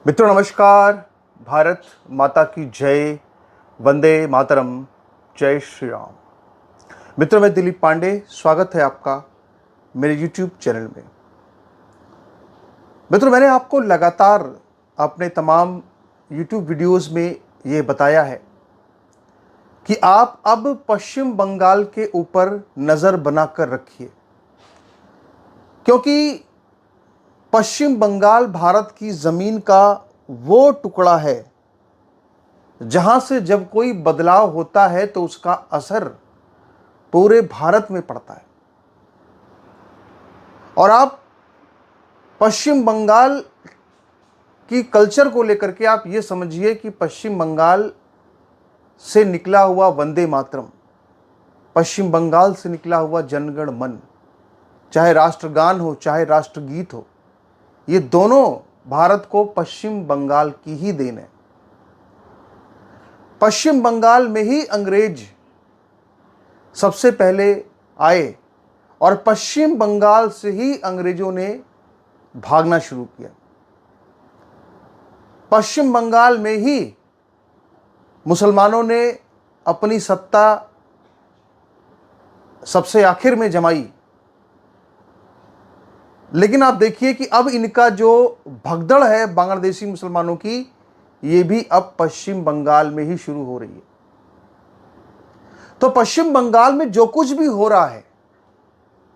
मित्रों नमस्कार। भारत माता की जय। वंदे मातरम। जय श्री राम। मित्रों मैं दिलीप पांडे, स्वागत है आपका मेरे YouTube चैनल में। मित्रों मैंने आपको लगातार अपने तमाम YouTube वीडियोस में ये बताया है कि आप अब पश्चिम बंगाल के ऊपर नज़र बनाकर रखिए, क्योंकि पश्चिम बंगाल भारत की ज़मीन का वो टुकड़ा है जहां से जब कोई बदलाव होता है तो उसका असर पूरे भारत में पड़ता है। और आप पश्चिम बंगाल की कल्चर को लेकर के आप ये समझिए कि पश्चिम बंगाल से निकला हुआ वंदे मातरम, पश्चिम बंगाल से निकला हुआ जनगण मन, चाहे राष्ट्रगान हो चाहे राष्ट्रगीत हो, ये दोनों भारत को पश्चिम बंगाल की ही देन है। पश्चिम बंगाल में ही अंग्रेज सबसे पहले आए और पश्चिम बंगाल से ही अंग्रेजों ने भागना शुरू किया। पश्चिम बंगाल में ही मुसलमानों ने अपनी सत्ता सबसे आखिर में जमाई। लेकिन आप देखिए कि अब इनका जो भगदड़ है बांग्लादेशी मुसलमानों की, ये भी अब पश्चिम बंगाल में ही शुरू हो रही है। तो पश्चिम बंगाल में जो कुछ भी हो रहा है,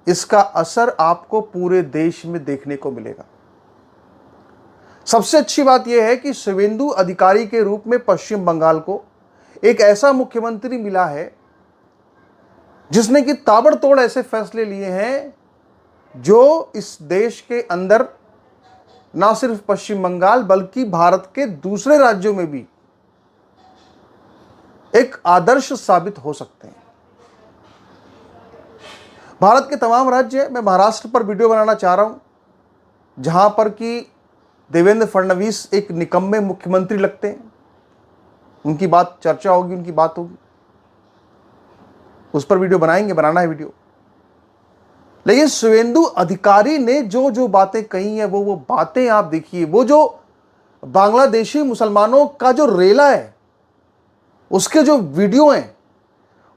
इसका असर आपको पूरे देश में देखने को मिलेगा। सबसे अच्छी बात यह है कि शुवेंदु अधिकारी के रूप में पश्चिम बंगाल को एक ऐसा मुख्यमंत्री मिला है जिसने कि ताबड़तोड़ ऐसे फैसले लिए हैं जो इस देश के अंदर ना सिर्फ पश्चिम बंगाल बल्कि भारत के दूसरे राज्यों में भी एक आदर्श साबित हो सकते हैं। भारत के तमाम राज्य, मैं महाराष्ट्र पर वीडियो बनाना चाह रहा हूं जहां पर कि देवेंद्र फडणवीस एक निकम्मे मुख्यमंत्री लगते हैं। उनकी बात चर्चा होगी, उनकी बात होगी, उस पर वीडियो बनाएंगे, बनाना है वीडियो। लेकिन शुवेंदु अधिकारी ने जो जो बातें कही हैं वो बातें आप देखिए। वो जो बांग्लादेशी मुसलमानों का जो रेला है, उसके जो वीडियो हैं,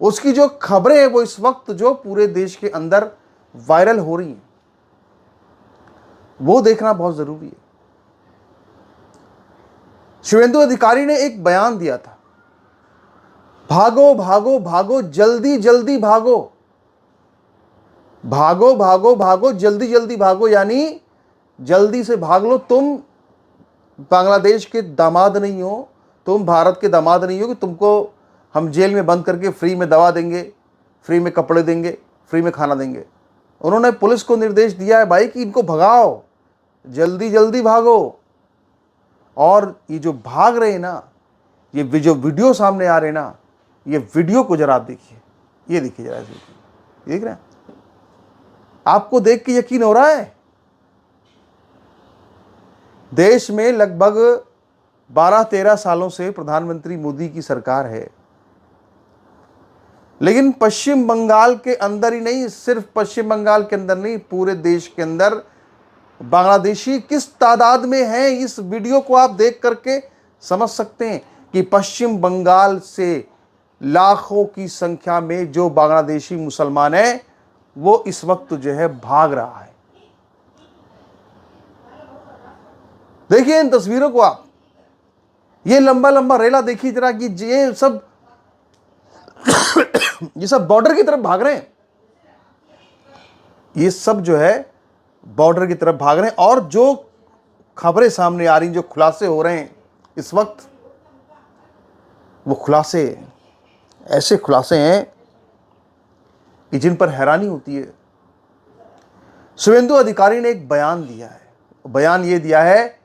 उसकी जो खबरें हैं, वो इस वक्त जो पूरे देश के अंदर वायरल हो रही हैं, वो देखना बहुत जरूरी है। शुवेंदु अधिकारी ने एक बयान दिया था, भागो भागो भागो जल्दी जल्दी भागो, भागो भागो भागो जल्दी जल्दी भागो, यानी जल्दी से भाग लो। तुम बांग्लादेश के दामाद नहीं हो, तुम भारत के दामाद नहीं हो कि तुमको हम जेल में बंद करके फ्री में दवा देंगे, फ्री में कपड़े देंगे, फ्री में खाना देंगे। उन्होंने पुलिस को निर्देश दिया है भाई कि इनको भगाओ, जल्दी जल्दी भागो। और ये जो भाग रहे हैं ना, ये जो वीडियो सामने आ रहे हैं ना, ये वीडियो को जरा आप देखिए, ये देखिए जरा, देख रहे हैं? आपको देख के यकीन हो रहा है? देश में लगभग 12-13 सालों से प्रधानमंत्री मोदी की सरकार है, लेकिन पश्चिम बंगाल के अंदर ही नहीं, सिर्फ पश्चिम बंगाल के अंदर नहीं, पूरे देश के अंदर बांग्लादेशी किस तादाद में है, इस वीडियो को आप देख करके समझ सकते हैं कि पश्चिम बंगाल से लाखों की संख्या में जो बांग्लादेशी मुसलमान है वो इस वक्त जो है भाग रहा है। देखिए इन तस्वीरों को आप, ये लंबा लंबा रेला देखिए जरा कि ये सब बॉर्डर की तरफ भाग रहे हैं। ये सब जो है बॉर्डर की तरफ भाग रहे हैं। और जो खबरें सामने आ रही, जो खुलासे हो रहे हैं इस वक्त, वो खुलासे ऐसे खुलासे हैं कि जिन पर हैरानी होती है। शुवेंदु अधिकारी ने एक बयान दिया है। बयान ये दिया है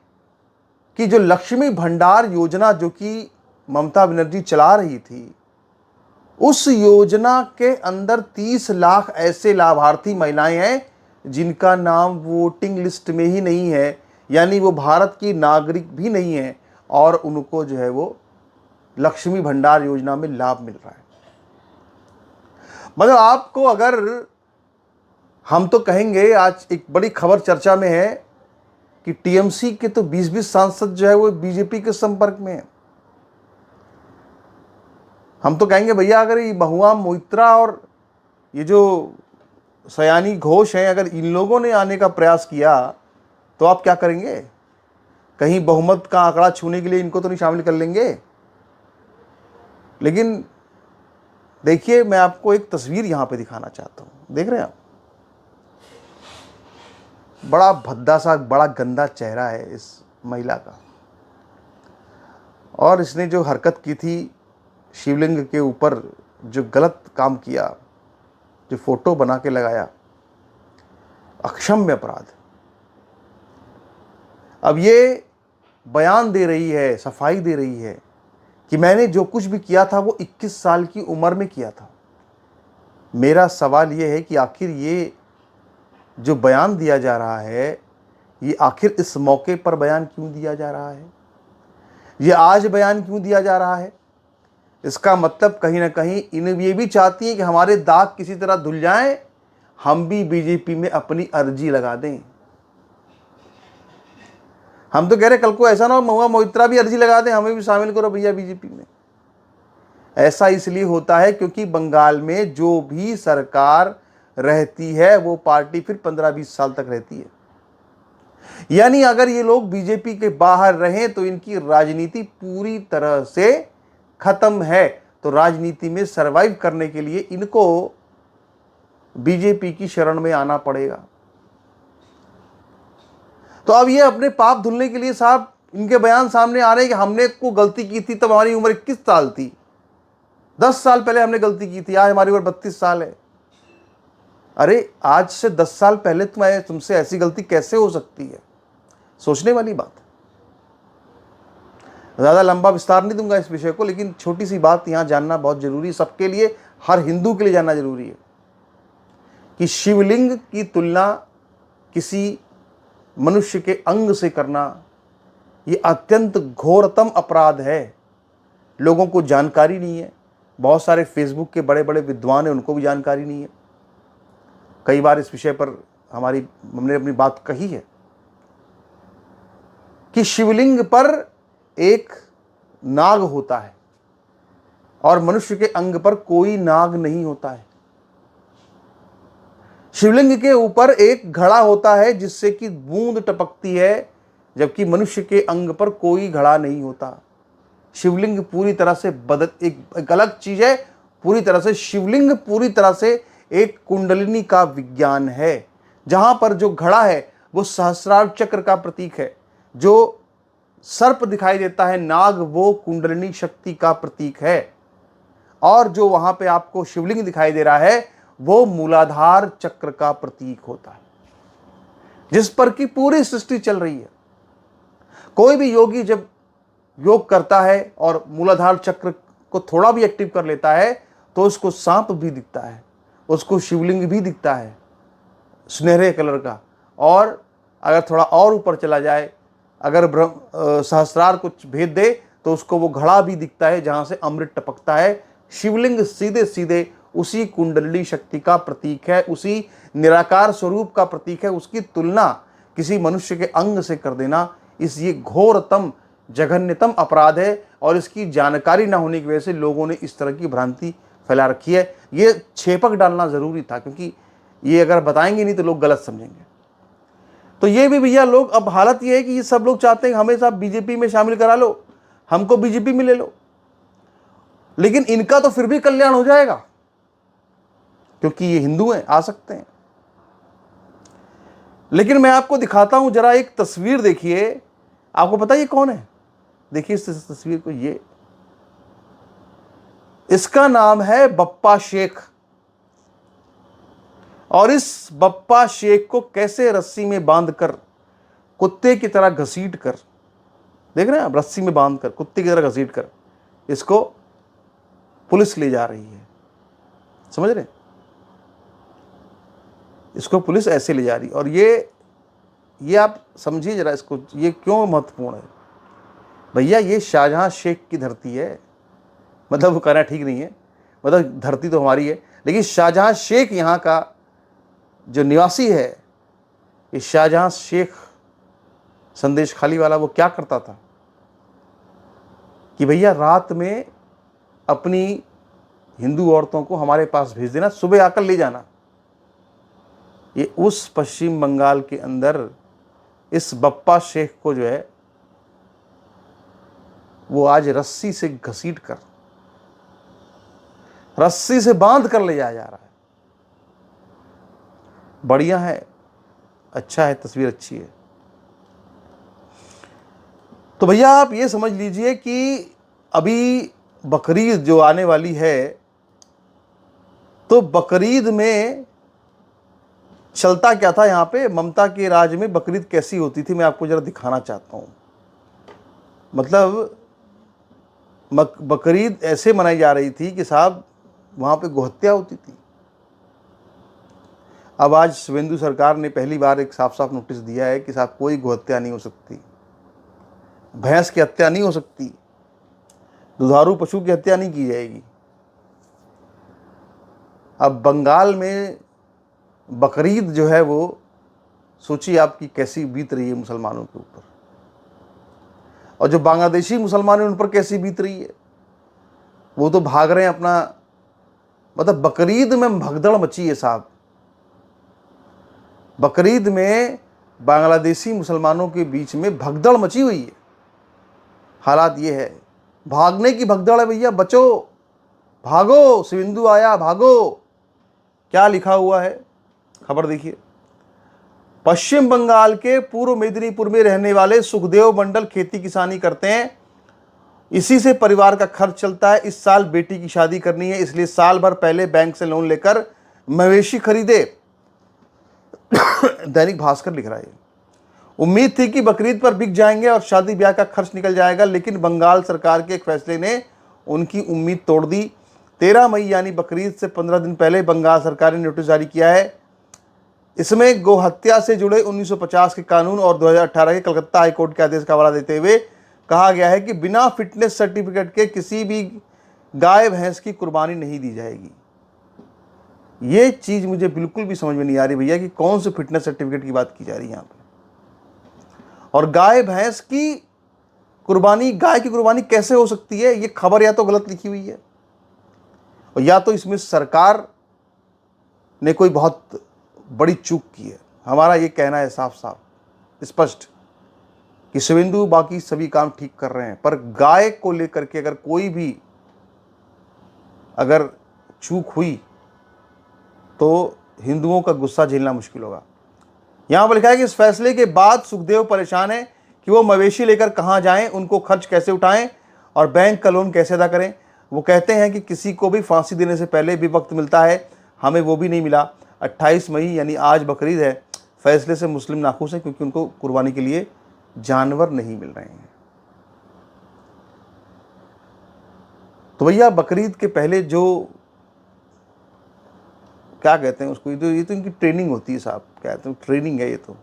कि जो लक्ष्मी भंडार योजना जो कि ममता बनर्जी चला रही थी, उस योजना के अंदर 30 लाख ऐसे लाभार्थी महिलाएं हैं जिनका नाम वोटिंग लिस्ट में ही नहीं है, यानी वो भारत की नागरिक भी नहीं है, और उनको जो है वो लक्ष्मी भंडार योजना में लाभ मिल रहा है। मतलब आपको, अगर हम तो कहेंगे, आज एक बड़ी खबर चर्चा में है कि टीएमसी के तो 20-20 सांसद जो है वो बीजेपी के संपर्क में है। हम तो कहेंगे भैया अगर ये महुआ मोइत्रा और ये जो सयानी घोष हैं, अगर इन लोगों ने आने का प्रयास किया तो आप क्या करेंगे? कहीं बहुमत का आंकड़ा छूने के लिए इनको तो नहीं शामिल कर लेंगे? लेकिन देखिए, मैं आपको एक तस्वीर यहां पे दिखाना चाहता हूं। देख रहे हैं आप, बड़ा भद्दा सा, बड़ा गंदा चेहरा है इस महिला का, और इसने जो हरकत की थी शिवलिंग के ऊपर, जो गलत काम किया, जो फोटो बना के लगाया, अक्षम्य अपराध। अब ये बयान दे रही है, सफाई दे रही है कि मैंने जो कुछ भी किया था वो 21 साल की उम्र में किया था। मेरा सवाल ये है कि आखिर ये जो बयान दिया जा रहा है, ये आखिर इस मौके पर बयान क्यों दिया जा रहा है? ये आज बयान क्यों दिया जा रहा है? इसका मतलब कहीं ना कहीं इन ये भी चाहती हैं कि हमारे दाग किसी तरह धुल जाएं, हम भी बीजेपी में अपनी अर्जी लगा दें। हम तो कह रहे कल को ऐसा ना हो महुआ मोइत्रा भी अर्जी लगा दें, हमें भी शामिल करो भैया बीजेपी में। ऐसा इसलिए होता है क्योंकि बंगाल में जो भी सरकार रहती है वो पार्टी फिर 15-20 साल तक रहती है। यानी अगर ये लोग बीजेपी के बाहर रहें तो इनकी राजनीति पूरी तरह से खत्म है। तो राजनीति में सरवाइव करने के लिए इनको बीजेपी की शरण में आना पड़ेगा। तो अब ये अपने पाप धुलने के लिए साहब इनके बयान सामने आ रहे हैं कि हमने को गलती की थी तब हमारी उम्र 21 साल थी, 10 साल पहले हमने गलती की थी, आज हमारी उम्र 32 साल है। अरे आज से 10 साल पहले तुमसे ऐसी गलती कैसे हो सकती है? सोचने वाली बात। ज़्यादा लंबा विस्तार नहीं दूंगा इस विषय को, लेकिन छोटी सी बात यहाँ जानना बहुत जरूरी है, सबके लिए, हर हिंदू के लिए जानना जरूरी है कि शिवलिंग की तुलना किसी मनुष्य के अंग से करना ये अत्यंत घोरतम अपराध है। लोगों को जानकारी नहीं है। बहुत सारे फेसबुक के बड़े बड़े विद्वान हैं, उनको भी जानकारी नहीं है। कई बार इस विषय पर हमने अपनी बात कही है कि शिवलिंग पर एक नाग होता है और मनुष्य के अंग पर कोई नाग नहीं होता है। शिवलिंग के ऊपर एक घड़ा होता है जिससे कि बूंद टपकती है, जबकि मनुष्य के अंग पर कोई घड़ा नहीं होता। शिवलिंग पूरी तरह से एक अलग चीज है। पूरी तरह से शिवलिंग पूरी तरह से एक कुंडलिनी का विज्ञान है। जहां पर जो घड़ा है वो सहस्रार चक्र का प्रतीक है। जो सर्प दिखाई देता है, नाग, वो कुंडलिनी शक्ति का प्रतीक है। और जो वहां पे आपको शिवलिंग दिखाई दे रहा है वो मूलाधार चक्र का प्रतीक होता है, जिस पर की पूरी सृष्टि चल रही है। कोई भी योगी जब योग करता है और मूलाधार चक्र को थोड़ा भी एक्टिव कर लेता है तो उसको सांप भी दिखता है, उसको शिवलिंग भी दिखता है सुनहरे कलर का। और अगर थोड़ा और ऊपर चला जाए, अगर सहस्रार कुछ भेद दे तो उसको वो घड़ा भी दिखता है जहां से अमृत टपकता है। शिवलिंग सीधे सीधे उसी कुंडली शक्ति का प्रतीक है, उसी निराकार स्वरूप का प्रतीक है। उसकी तुलना किसी मनुष्य के अंग से कर देना ये घोरतम जघन्यतम अपराध है। और इसकी जानकारी ना होने की वजह से लोगों ने इस तरह की भ्रांति फैला रखी है। ये छेपक डालना जरूरी था, क्योंकि ये अगर बताएंगे नहीं तो लोग गलत समझेंगे। तो ये भी भैया लोग, अब हालत ये है कि ये सब लोग चाहते हैं हमें सब बीजेपी में शामिल करा लो, हमको बीजेपी में ले लो, लेकिन इनका तो फिर भी कल्याण हो जाएगा क्योंकि ये हिंदू हैं, आ सकते हैं। लेकिन मैं आपको दिखाता हूं, जरा एक तस्वीर देखिए। आपको पता ये कौन है? देखिए इस तस्वीर को। ये इसका नाम है बप्पा शेख। और इस बप्पा शेख को कैसे रस्सी में बांधकर, कुत्ते की तरह घसीट कर, देख रहे हैं आप, रस्सी में बांधकर कुत्ते की तरह घसीट कर इसको पुलिस ले जा रही है। समझ रहे? इसको पुलिस ऐसे ले जा रही। और ये आप समझिए जरा इसको, ये क्यों महत्वपूर्ण है। भैया ये शाहजहां शेख की धरती है, मतलब वो कहना ठीक नहीं है, मतलब धरती तो हमारी है, लेकिन शाहजहां शेख यहाँ का जो निवासी है, ये शाहजहां शेख संदेश खाली वाला, वो क्या करता था कि भैया रात में अपनी हिंदू औरतों को हमारे पास भेज देना, सुबह आकर ले जाना। ये उस पश्चिम बंगाल के अंदर इस बप्पा शेख को जो है वो आज रस्सी से घसीट कर, रस्सी से बांध कर ले जाया जा रहा है। बढ़िया है, अच्छा है, तस्वीर अच्छी है। तो भैया आप ये समझ लीजिए कि अभी बकरीद जो आने वाली है, तो बकरीद में चलता क्या था यहाँ पे, ममता के राज में बकरीद कैसी होती थी, मैं आपको जरा दिखाना चाहता हूँ। मतलब बकरीद ऐसे मनाई जा रही थी कि साहब वहाँ पे गोहत्या होती थी। अब आज शुभेंदु सरकार ने पहली बार एक साफ साफ नोटिस दिया है कि साहब कोई गोहत्या नहीं हो सकती, भैंस की हत्या नहीं हो सकती, दुधारू पशु की हत्या नहीं की जाएगी। अब बंगाल में बकरीद जो है वो सोचिए आपकी कैसी बीत रही है मुसलमानों के ऊपर, और जो बांग्लादेशी मुसलमान हैं उन पर कैसी बीत रही है। वो तो भाग रहे हैं अपना, मतलब बकरीद में भगदड़ मची है साहब। बकरीद में बांग्लादेशी मुसलमानों के बीच में भगदड़ मची हुई है। हालात ये है, भागने की भगदड़ है भैया, बचो, भागो, शुभेंदु आया, भागो। क्या लिखा हुआ है खबर देखिए। पश्चिम बंगाल के पूर्व मेदिनीपुर में रहने वाले सुखदेव मंडल खेती किसानी करते हैं, इसी से परिवार का खर्च चलता है। इस साल बेटी की शादी करनी है, इसलिए साल भर पहले बैंक से लोन लेकर मवेशी खरीदे। दैनिक भास्कर लिख रहा है। उम्मीद थी कि बकरीद पर बिक जाएंगे और शादी ब्याह का खर्च निकल जाएगा, लेकिन बंगाल सरकार के एक फैसले ने उनकी उम्मीद तोड़ दी। 13 मई यानी बकरीद से 15 दिन पहले बंगाल सरकार ने नोटिस जारी किया है। इसमें गोहत्या से जुड़े 1950 के कानून और 2018 के कलकत्ता हाईकोर्ट के आदेश का हवाला देते हुए कहा गया है कि बिना फिटनेस सर्टिफिकेट के किसी भी गाय भैंस की कुर्बानी नहीं दी जाएगी। ये चीज मुझे बिल्कुल भी समझ में नहीं आ रही भैया कि कौन से फिटनेस सर्टिफिकेट की बात की जा रही है यहाँ पे। और गाय भैंस की कुर्बानी, गाय की कुर्बानी कैसे हो सकती है, ये खबर या तो गलत लिखी हुई है और या तो इसमें सरकार ने कोई बहुत बड़ी चूक की है। हमारा ये कहना है साफ साफ स्पष्ट कि शुभेंदु बाकी सभी काम ठीक कर रहे हैं, पर गाय को लेकर के अगर कोई भी अगर चूक हुई तो हिंदुओं का गुस्सा झेलना मुश्किल होगा। यहां पर लिखा है कि इस फैसले के बाद सुखदेव परेशान है कि वो मवेशी लेकर कहां जाएं, उनको खर्च कैसे उठाएं और बैंक का लोन कैसे अदा करें। वो कहते हैं कि किसी को भी फांसी देने से पहले भी वक्त मिलता है, हमें वो भी नहीं मिला। 28 मई यानी आज बकरीद है। फैसले से मुस्लिम नाखुश हैं क्योंकि उनको कुर्बानी के लिए जानवर नहीं मिल रहे हैं। तो भैया बकरीद के पहले जो क्या कहते हैं उसको, ये तो इनकी ट्रेनिंग होती है साहब, कहते हैं ट्रेनिंग है ये तो।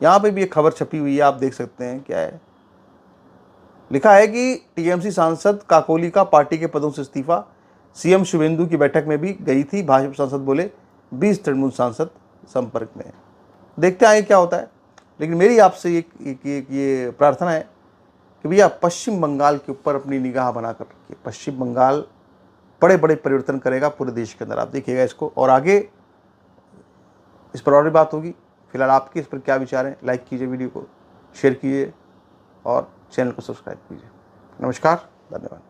यहाँ पे भी एक खबर छपी हुई है, आप देख सकते हैं क्या है। लिखा है कि टीएमसी सांसद काकोली का पार्टी के पदों से इस्तीफा, सीएम शुभेंदु की बैठक में भी गई थी। भाजपा सांसद बोले 20 तृणमूल सांसद संपर्क में। देखते हैं क्या होता है। लेकिन मेरी आपसे ये प्रार्थना है कि भैया पश्चिम बंगाल के ऊपर अपनी निगाह बनाकर रखिए। पश्चिम बंगाल बड़े बड़े परिवर्तन करेगा पूरे देश के अंदर, आप देखिएगा इसको। और आगे इस पर और भी बात होगी। फिलहाल आपके इस पर क्या विचार हैं, लाइक कीजिए, वीडियो को शेयर कीजिए और चैनल को सब्सक्राइब कीजिए। नमस्कार, धन्यवाद।